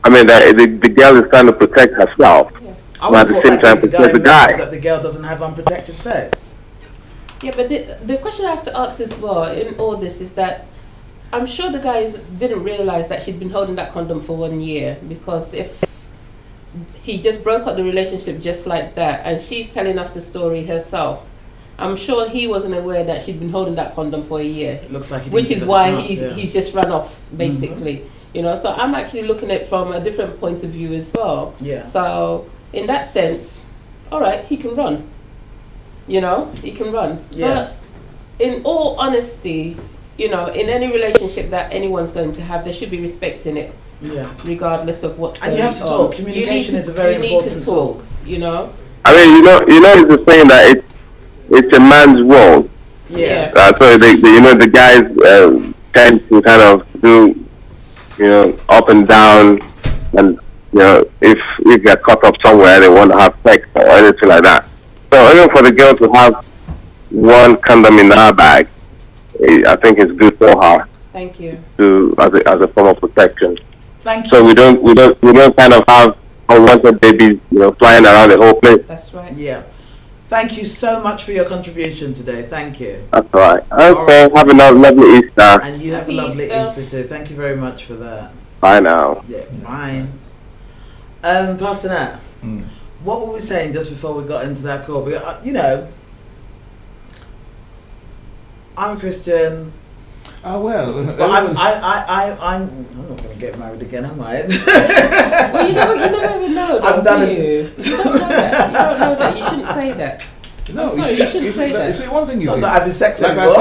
the girl is trying to protect herself, but at the same time protect the guy. That the girl doesn't have unprotected sex. Yeah, but the question I have to ask as well in all this is that I'm sure the guys didn't realize that she'd been holding that condom for 1 year, because if he just broke up the relationship just like that, and she's telling us the story herself, I'm sure he wasn't aware that she'd been holding that condom for a year. It looks like he which is why he's just run off, basically. So I'm actually looking at it from a different point of view as well. Yeah. So in that sense, all right, he can run. He can run. Yeah. But in all honesty, in any relationship that anyone's going to have, there should be respect in it. Yeah. Regardless of what's going on. And you have to talk. Communication is a very important tool. You it's the saying that it's a man's world. Yeah. So the guys tend to kind of do, up and down, and if they're caught up somewhere, they want to have sex or anything like that. So even for the girl to have one condom in her bag, I think it's good for her. Thank you. As a form of protection. Thank you. So we don't kind of have unwanted babies, flying around the whole place. That's right. Yeah. Thank you so much for your contribution today. Thank you. That's all right. Okay. Have a lovely Easter. And you have a lovely Easter too. Thank you very much for that. Bye now. Yeah. Bye. Pastor Nat, what were we saying just before we got into that call? Because, I'm a Christian. Well, but I'm not going to get married again, am I? Well, you never even know. I'm done. You don't know that. You don't know that. You shouldn't say that. No, you shouldn't say that. You see, one thing is I'm not having sex anymore.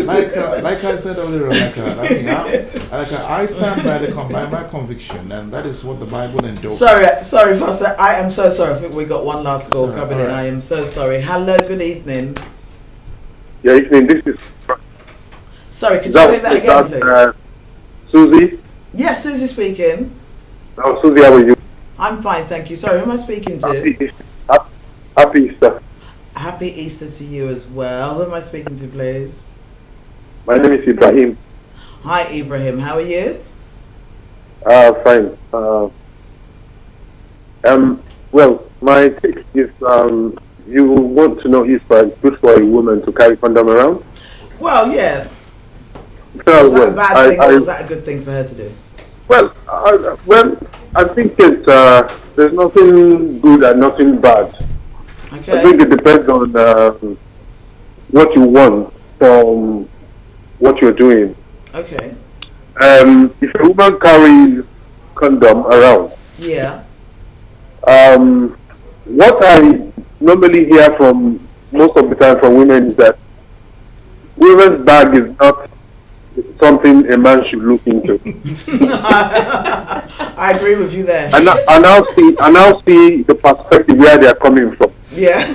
Like I said earlier, I stand by my conviction, and that is what the Bible endorses. Sorry, Pastor. I am so sorry. I think we got one last call coming in. I am so sorry. Hello, good evening. Yeah, evening. This is. Sorry, could you say that again, please? Susie? Yes, Susie speaking. Oh, Susie, how are you? I'm fine, thank you. Sorry, who am I speaking to? Happy Easter. Happy Easter to you as well. Who am I speaking to, please? My name is Ibrahim. Hi, Ibrahim. How are you? Fine. Well, my take is you want to know if it's good for a woman to carry condom around? Well, yeah. Was that a bad thing, or was that a good thing for her to do? Well, I think there's nothing good and nothing bad. Okay. I think it depends on what you want from what you're doing. Okay. If a woman carries condom around, yeah. what I normally hear from most of the time from women is that women's bag is not something a man should look into. I agree with you there. And now see the perspective where they are coming from. Yeah.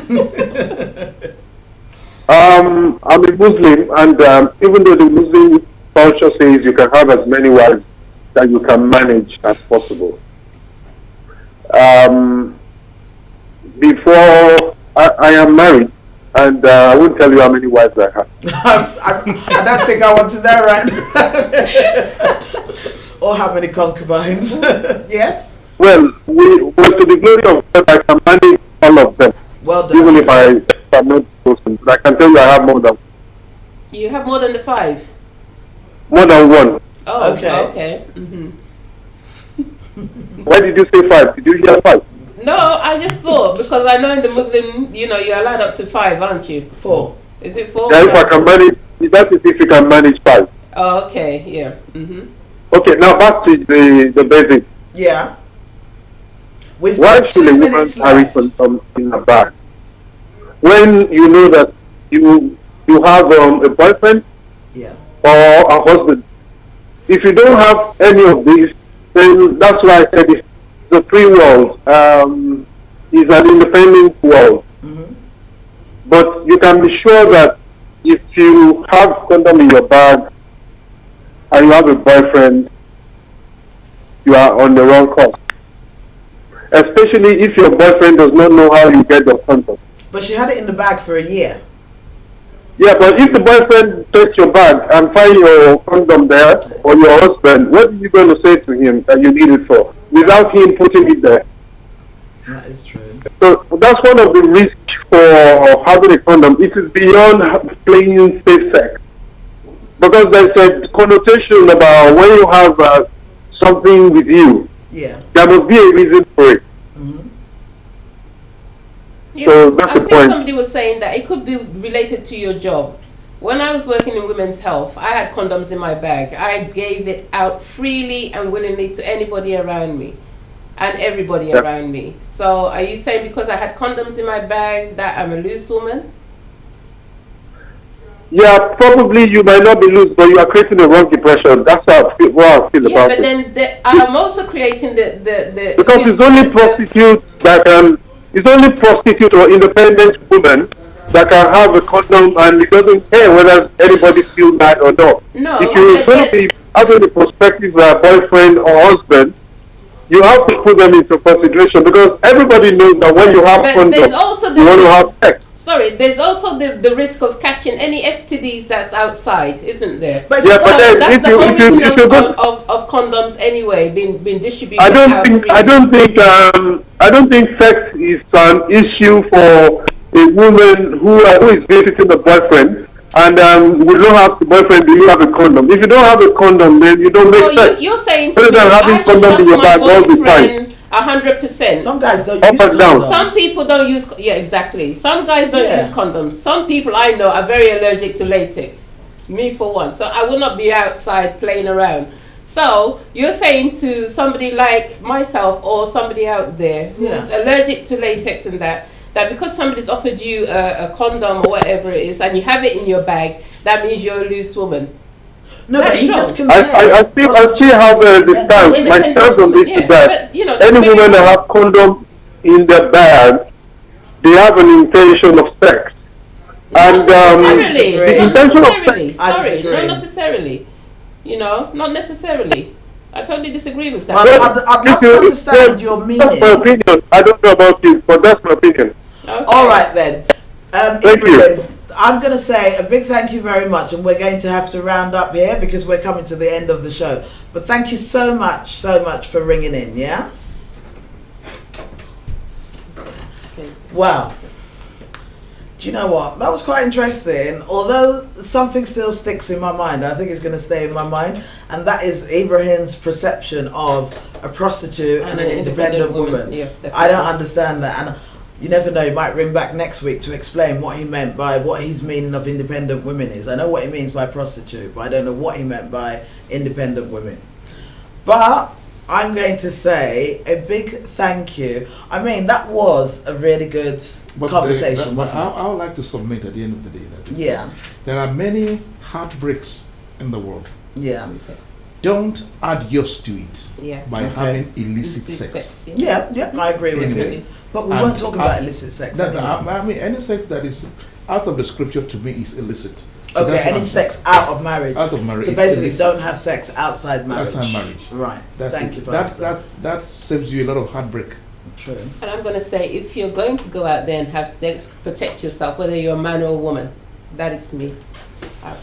I'm a Muslim, and even though the Muslim culture says you can have as many wives that you can manage as possible, before I am married, and I won't tell you how many wives I have. I don't think I want to know right now. Or how many concubines. Yes? Well, to the glory of God, I can manage all of them. Well done. Even if I'm not supposed to. But I can tell you I have more than You have more than the 5? one. Oh, Okay. okay. Mm-hmm. Why did you say 5? Did you hear 5? No, I just thought, because I know in the Muslim, you're allowed up to 5, aren't you? 4. Is it 4? Yeah, if I can manage, that is if you can manage 5. Oh, okay, yeah. Mm-hmm. Okay, now back to the basic. Yeah. We've Why got should 2 a woman minutes carry left. condom in a bag when you know that you have a boyfriend Yeah. or a husband? If you don't have any of these, then that's why I said it's the free world. It's an independent world. Mm-hmm. But you can be sure that if you have condom in your bag and you have a boyfriend, you are on the wrong course. Especially if your boyfriend does not know how you get your condom. But she had it in the bag for a year. Yeah, but if the boyfriend takes your bag and find your condom there, or your husband, what are you going to say to him that you need it for, without him putting it there? That is true. So that's one of the risks for having a condom. It is beyond playing safe sex. Because there's a connotation about when you have something with you, Yeah. there must be a reason for it. Mm-hmm. Yeah, So that's I the think point. somebody was saying that it could be related to your job. When I was working in women's health, I had condoms in my bag. I gave it out freely and willingly to anybody around me and everybody Yeah. around me. So are you saying because I had condoms in my bag that I'm a loose woman? Yeah, probably you might not be loose, but you are creating the wrong impression. That's how I feel, what I feel Yeah, about but it. then I'm also creating the Because it's only prostitutes that can, it's only prostitute or independent women that can have a condom, and it doesn't care whether anybody feels that or not. No, If you're but going to be having a prospective boyfriend or husband, you have to put them into consideration, because everybody knows that when you have but there's condom, also you want to have sex. Sorry, there's also the risk of catching any STDs that's outside, isn't there? But Yeah, it's but not- then That's if the you whole reason if you go, of condoms anyway, being distributed. I out freely. I don't think sex is an issue for a woman who is visiting a boyfriend, and we don't have the boyfriend. Do you have a condom? If you don't have a condom, then you don't So make sex. you're saying to Rather me, than having I should condom trust in your my bag all the time. boyfriend 100%. Some guys don't Up use and down. condoms. Some people don't use, yeah, exactly. Some guys don't Yeah. use condoms. Some people I know are very allergic to latex. Me for one. So I will not be outside playing around. So you're saying to somebody like myself or somebody out there who's allergic to latex and that because somebody's offered you a condom or whatever it is and you have it in your bag, that means you're a loose woman. No, but That's he wrong. just I compared. still have the stance. My stance on this is that But, you know, any maybe- woman that have condom in their bag, they have an intention of sex. And not necessarily. the Not intention of necessarily. sex. I Sorry, disagree. not necessarily. You know, not necessarily. I totally disagree with that. Well, I'd love to understand your That's my meaning. opinion. I don't know about you, but that's my opinion. Okay. All right then. Thank Ibrahim, you. I'm going to say a big thank you very much, and we're going to have to round up here because we're coming to the end of the show. But thank you so much for ringing in, yeah? Wow. Do you know what? That was quite interesting. Although something still sticks in my mind, I think it's going to stay in my mind, and that is Ibrahim's perception of a prostitute and an independent woman. Yes, definitely. I don't understand that, and you never know, he might ring back next week to explain what he meant by what his meaning of independent women is. I know what he means by prostitute, but I don't know what he meant by independent women. But I'm going to say a big thank you. I mean, that was a really good conversation, wasn't it? I would like to submit at the end of the day that Yeah, there are many heartbreaks in the world. yeah. Don't add yours to it Yeah. by Okay. having illicit sex. Yeah, yeah, I agree with Anyway. you. But we And weren't talking about illicit sex. No, anyway. I mean, any sex that is out of the scripture to me is illicit. So Okay, that's what any I'm sex out of marriage. saying. Out of marriage. So is basically, illicit. don't have sex outside marriage. Outside marriage. Right. That's Thank it. you, That, Pastor. that saves you a lot of heartbreak. True. And I'm going to say, if you're going to go out there and have sex, protect yourself, whether you're a man or a woman. That is me. Out.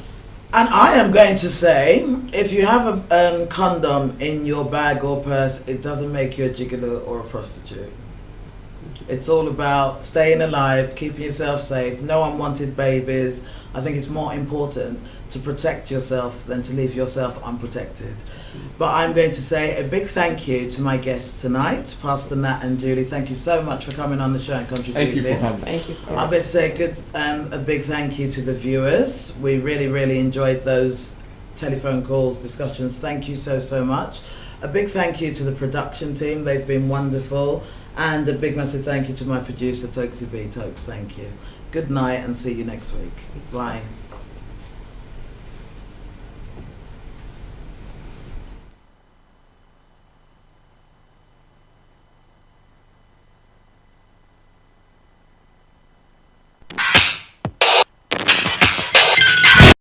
And I am going to say, if you have a condom in your bag or purse, it doesn't make you a gigolo or a prostitute. It's all about staying alive, keeping yourself safe, no unwanted babies. I think it's more important to protect yourself than to leave yourself unprotected. But I'm going to say a big thank you to my guests tonight, Pastor Nat and Julie. Thank you so much for coming on the show and contributing. Thank you for having me. Thank you. I'm going to say a big thank you to the viewers. We really, really enjoyed those telephone calls, discussions. Thank you so, so much. A big thank you to the production team. They've been wonderful. And a big massive thank you to my producer, Tokesy B. Tokes, thank you. Good night and see you next week. Bye.